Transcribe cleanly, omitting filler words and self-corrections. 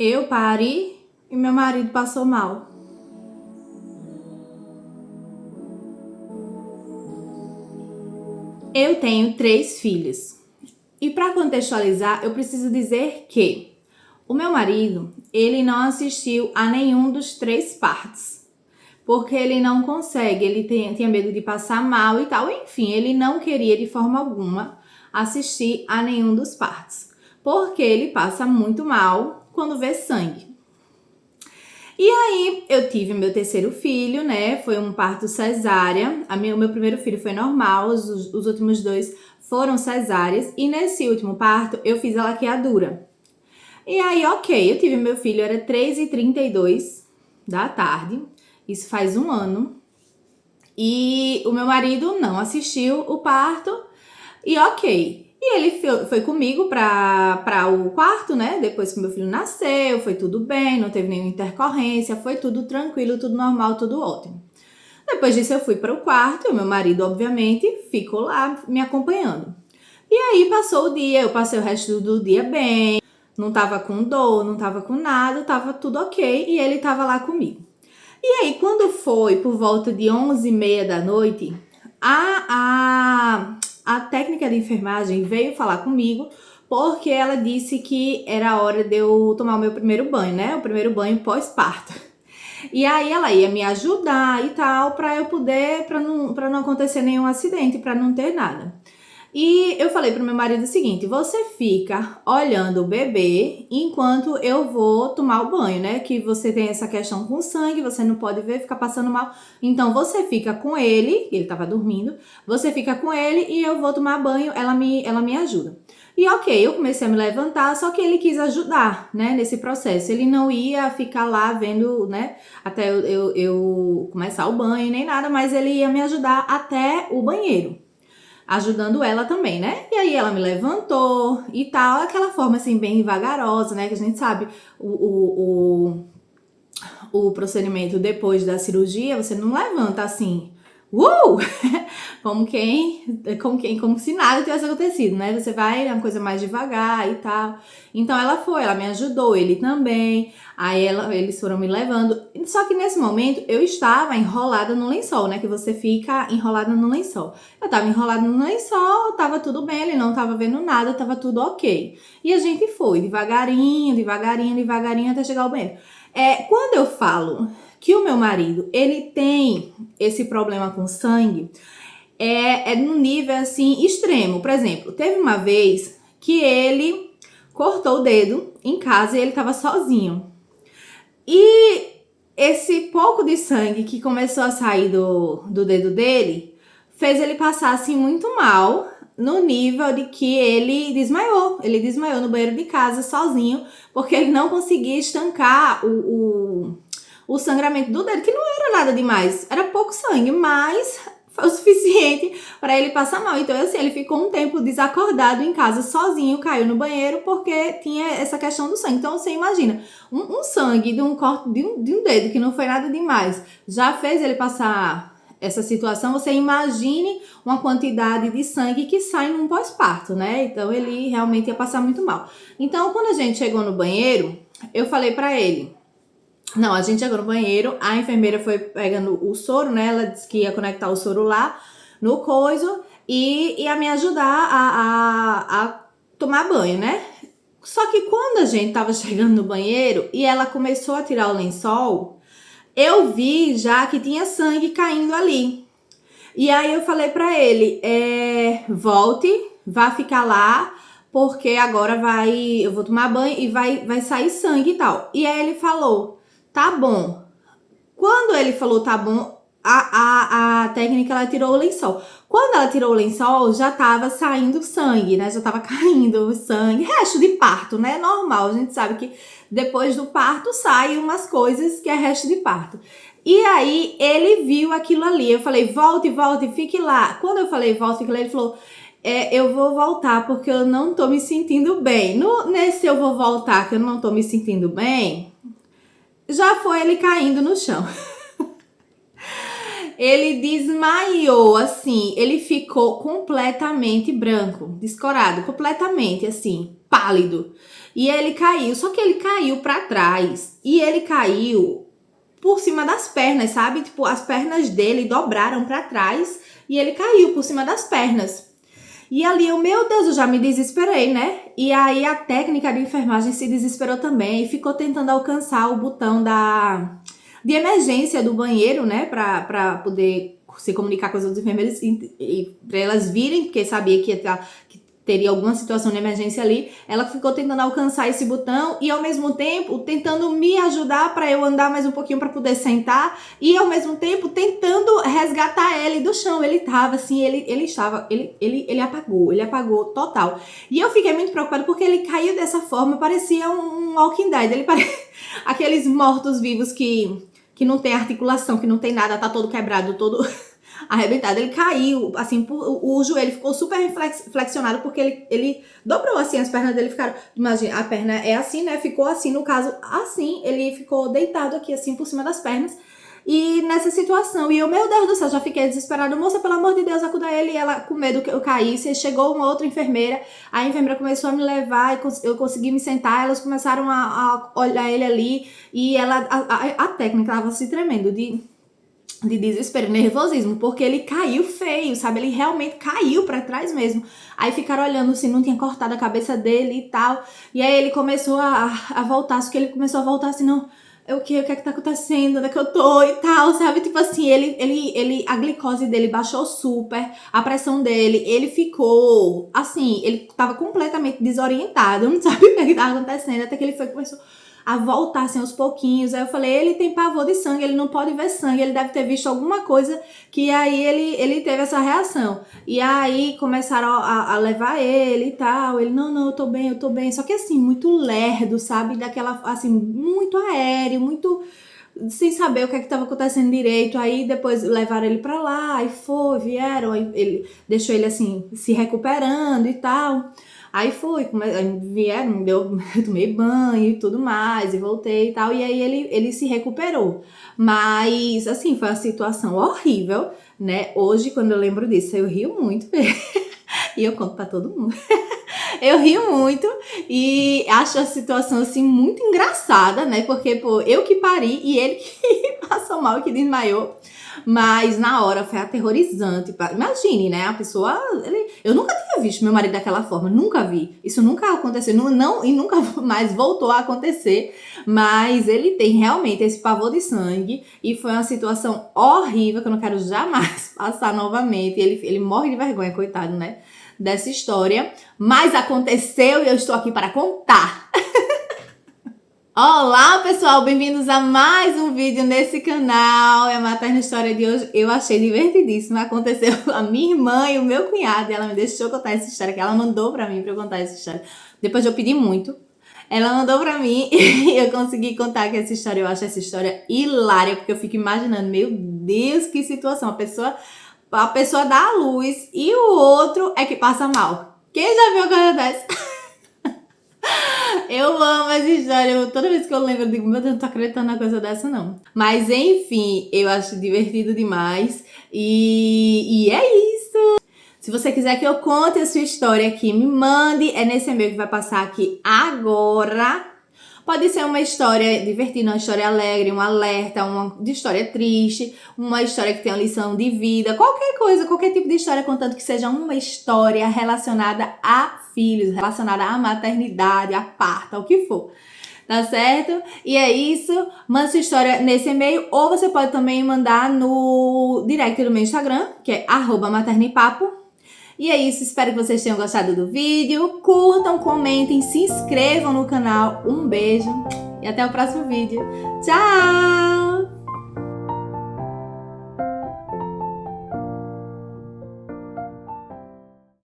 Eu pari e meu marido passou mal. Eu tenho 3 filhos. E para contextualizar, eu preciso dizer que o meu marido, ele não assistiu a nenhum dos 3 partos. Porque ele não consegue, ele tinha medo de passar mal e tal. Enfim, ele não queria de forma alguma assistir a nenhum dos partos. Porque ele passa muito mal quando vê sangue. E aí, eu tive meu terceiro filho, né? Foi um parto cesárea. O meu primeiro filho foi normal, os últimos 2 foram cesáreas. E nesse último parto, eu fiz a laqueadura. E aí, ok, eu tive meu filho, era 3h32 da tarde. Isso faz 1 ano. E o meu marido não assistiu o parto. E ok. E ele foi comigo para o quarto, né? Depois que meu filho nasceu, foi tudo bem, não teve nenhuma intercorrência, foi tudo tranquilo, tudo normal, tudo ótimo. Depois disso eu fui para o quarto, e o meu marido, obviamente, ficou lá me acompanhando. E aí passou o dia, eu passei o resto do dia bem, não tava com dor, não tava com nada, tava tudo ok, e ele tava lá comigo. E aí, quando foi por volta de 11h30 da noite, a técnica de enfermagem veio falar comigo porque ela disse que era a hora de eu tomar o meu primeiro banho, né? O primeiro banho pós-parto. E aí ela ia me ajudar e tal, para eu poder, para não acontecer nenhum acidente, para não ter nada. E eu falei pro meu marido o seguinte: você fica olhando o bebê enquanto eu vou tomar o banho, né? Que você tem essa questão com sangue, você não pode ver, ficar passando mal. Então você fica com ele tava dormindo, você fica com ele e eu vou tomar banho, ela me ajuda. E ok, eu comecei a me levantar, só que ele quis ajudar, né, nesse processo. Ele não ia ficar lá vendo, né, até eu começar o banho nem nada, mas ele ia me ajudar até o banheiro, ajudando ela também, né? E aí ela me levantou e tal, aquela forma assim bem vagarosa, né? Que a gente sabe o procedimento depois da cirurgia, você não levanta assim, como se nada tivesse acontecido, né? Você vai, é uma coisa mais devagar e tal. Então ela me ajudou, ele também. Aí eles foram me levando. Só que nesse momento eu estava enrolada no lençol, né? Que você fica enrolada no lençol. Eu tava enrolada no lençol, tava tudo bem, ele não tava vendo nada, tava tudo ok. E a gente foi devagarinho, até chegar ao banheiro. Quando eu falo que o meu marido, ele tem esse problema com sangue, é num nível assim extremo. Por exemplo, teve uma vez que ele cortou o dedo em casa e ele tava sozinho. E esse pouco de sangue que começou a sair do dedo dele fez ele passar assim muito mal, no nível de que ele desmaiou. Ele desmaiou no banheiro de casa sozinho, porque ele não conseguia estancar o sangramento do dedo, que não era nada demais, era pouco sangue, mas foi o suficiente para ele passar mal. Então, assim, ele ficou um tempo desacordado em casa sozinho, caiu no banheiro porque tinha essa questão do sangue. Então, você imagina, um sangue de um corte de um dedo, que não foi nada demais, já fez ele passar essa situação. Você imagine uma quantidade de sangue que sai num pós-parto, né? Então, ele realmente ia passar muito mal. Então, quando a gente chegou no banheiro, eu falei para ele... Não, a gente chegou no banheiro, a enfermeira foi pegando o soro, né? Ela disse que ia conectar o soro lá no coiso e ia me ajudar a tomar banho, né? Só que quando a gente tava chegando no banheiro e ela começou a tirar o lençol, eu vi já que tinha sangue caindo ali. E aí eu falei pra ele, volte, vá ficar lá, porque agora eu vou tomar banho e vai sair sangue e tal. E aí ele falou... Tá bom. Quando ele falou tá bom, a técnica, ela tirou o lençol. Quando ela tirou o lençol, já tava saindo sangue, né? Já tava caindo sangue. Resto de parto, né? Normal. A gente sabe que depois do parto saem umas coisas que é resto de parto. E aí, ele viu aquilo ali. Eu falei, volte, fique lá. Quando eu falei, volte, fique lá, ele falou... eu vou voltar porque eu não tô me sentindo bem. Nesse eu vou voltar que eu não tô me sentindo bem... Já foi ele caindo no chão. Ele desmaiou, assim, ele ficou completamente branco, descorado, completamente, assim, pálido. E ele caiu, só que ele caiu pra trás, e ele caiu por cima das pernas, sabe? Tipo, as pernas dele dobraram pra trás, e ele caiu por cima das pernas. E ali eu, meu Deus, eu já me desesperei, né? E aí a técnica de enfermagem se desesperou também e ficou tentando alcançar o botão de emergência do banheiro, né? Pra poder se comunicar com as outras enfermeiras e pra elas virem, porque sabia que teria alguma situação de emergência ali. Ela ficou tentando alcançar esse botão e ao mesmo tempo tentando me ajudar para eu andar mais um pouquinho para poder sentar e ao mesmo tempo tentando resgatar ele do chão. Ele tava assim, ele apagou total. E eu fiquei muito preocupada porque ele caiu dessa forma, parecia um Walking Dead, ele parecia aqueles mortos-vivos que não tem articulação, que não tem nada, tá todo quebrado, todo arrebentado. Ele caiu, assim, o joelho ficou super flexionado porque ele dobrou, assim, as pernas dele ficaram, imagina, a perna é assim, né, ficou assim, no caso, assim, ele ficou deitado aqui, assim, por cima das pernas, e nessa situação, e eu, meu Deus do céu, já fiquei desesperada, moça, pelo amor de Deus, acuda ele, e ela, com medo que eu caísse, chegou uma outra enfermeira, a enfermeira começou a me levar, e eu consegui me sentar, elas começaram a olhar ele ali, e ela, a técnica estava se tremendo de desespero, nervosismo, porque ele caiu feio, sabe? Ele realmente caiu pra trás mesmo. Aí ficaram olhando se não tinha cortado a cabeça dele e tal. E aí ele começou a voltar, só que ele começou a voltar assim, não, o que é que tá acontecendo? Onde é que eu tô? E tal, sabe? Tipo assim, a glicose dele baixou super, a pressão dele, ele ficou, assim, ele tava completamente desorientado, não sabe o que tava acontecendo, até que ele começou a voltar assim aos pouquinhos. Aí eu falei, ele tem pavor de sangue, ele não pode ver sangue, ele deve ter visto alguma coisa que aí ele teve essa reação. E aí começaram a levar ele e tal, ele, não, eu tô bem, só que assim, muito lerdo, sabe, daquela, assim, muito aéreo, muito sem saber o que estava acontecendo direito. Aí depois levaram ele pra lá, aí vieram, aí ele deixou ele assim, se recuperando e tal. Aí vieram, eu tomei banho e tudo mais, e voltei e tal, e aí ele se recuperou. Mas, assim, foi uma situação horrível, né? Hoje, quando eu lembro disso, eu rio muito, e eu conto pra todo mundo. Eu rio muito e acho a situação, assim, muito engraçada, né? Porque, pô, eu que pari e ele que passou mal, que desmaiou. Mas na hora foi aterrorizante. Imagine, né? A pessoa. Eu nunca tinha visto meu marido daquela forma, nunca vi. Isso nunca aconteceu, e nunca mais voltou a acontecer. Mas ele tem realmente esse pavor de sangue e foi uma situação horrível que eu não quero jamais passar novamente. Ele morre de vergonha, coitado, né? Dessa história. Mas aconteceu e eu estou aqui para contar. Olá pessoal, bem-vindos a mais um vídeo nesse canal. É a Materna História de hoje. Eu achei divertidíssima. Aconteceu a minha irmã e o meu cunhado, e ela me deixou contar essa história, que ela mandou pra mim pra eu contar essa história. Depois eu pedi muito, ela mandou pra mim e eu consegui contar que essa história, eu acho essa história hilária, porque eu fico imaginando, meu Deus, que situação, a pessoa dá a luz e o outro é que passa mal. Quem já viu uma coisa dessa? Eu amo essa história, toda vez que eu lembro eu digo, meu Deus, não tô acreditando na coisa dessa não. Mas enfim, eu acho divertido demais e é isso. Se você quiser que eu conte a sua história aqui, me mande, é nesse e-mail que vai passar aqui agora. Pode ser uma história divertida, uma história alegre, um alerta, uma de história triste, uma história que tenha lição de vida, qualquer coisa, qualquer tipo de história, contanto que seja uma história relacionada a filhos, relacionada à maternidade, a parto, ao que for. Tá certo? E é isso. Manda sua história nesse e-mail, ou você pode também mandar no direct do meu Instagram, que é @maternipapo. E é isso, espero que vocês tenham gostado do vídeo. Curtam, comentem, se inscrevam no canal. Um beijo e até o próximo vídeo. Tchau!